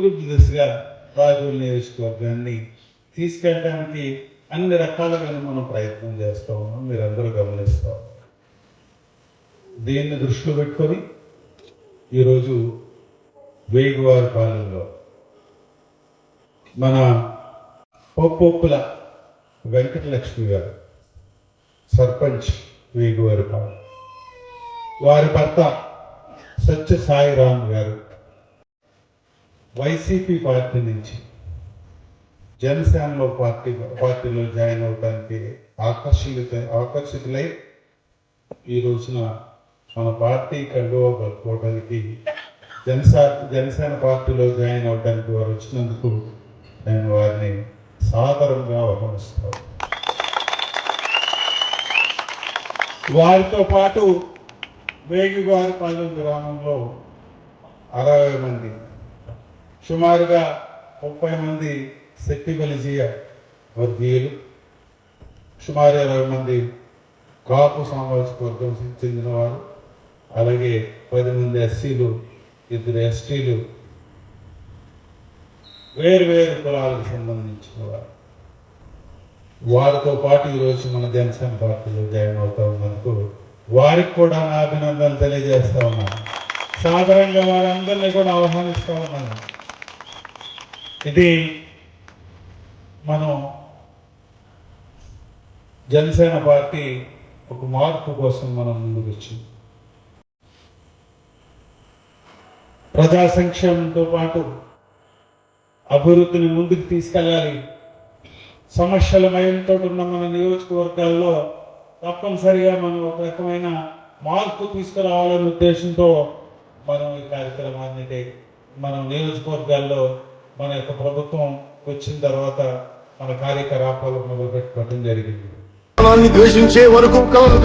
అభివృద్ధి దిశగా రాజోలు నియోజకవర్గాన్ని తీసుకెళ్ళడానికి అన్ని రకాలుగా మనం ప్రయత్నం చేస్తూ ఉన్నాం. మీరందరూ గమనిస్తాం. దీన్ని దృష్టిలో పెట్టుకొని ఈరోజు వేగువారిపాలెంలో మన పొప్పుల వెంకటలక్ష్మి గారు సర్పంచ్ వేగువారిపాలెం, వారి భర్త సత్య సాయిరామ్ గారు వైసీపీ పార్టీ నుంచి జనసేనలో పార్టీలో జాయిన్ అవడానికి ఆకర్షితులై ఈ రోజున మన పార్టీ కండువా కట్టుకోవడానికి జనసేన పార్టీలో జాయిన్ అవడానికి వారు వచ్చినందుకు నేను వారిని సాదరంగా ఆహ్వానిస్తాను. వారితో పాటు వేగివారిపాలెం గ్రామంలో 60 మంది, సుమారుగా 30 మంది శక్తి బలిజీయ వర్గీయులు, సుమారు 20 మంది కాపు సామాజిక వర్గం చెందినవారు, అలాగే 10 మంది ఎస్సీలు, 2 ఎస్టీలు, వేరు కులాలకు సంబంధించిన వారు. వారితో పాటు ఈరోజు మన జనసేన పార్టీలో జాయిన్ అవుతా ఉన్నందుకు వారికి కూడా నా అభినందనలు తెలియజేస్తా ఉన్నాను. సాధారణంగా వారందరినీ కూడా ఆహ్వానిస్తూ ఉన్నాను. ఇది మనం జనసేన పార్టీ ఒక మార్పు కోసం మనం ముందుకు వచ్చింది. ప్రజా సంక్షేమంతో పాటు అభివృద్ధిని ముందుకు తీసుకెళ్ళాలి. సమస్యలమయంతో ఉన్న మన నియోజకవర్గాల్లో తప్పనిసరిగా మనం ఒక రకమైన మార్పు తీసుకురావాలనే ఉద్దేశంతో మనం ఈ కార్యక్రమాన్ని మన నియోజకవర్గాల్లో మన యొక్క ప్రభుత్వం వచ్చిన తర్వాత మన కార్యకలాపాలు మొదలుపెట్టుకోవడం జరిగింది. ద్వేషించే వరకు కలను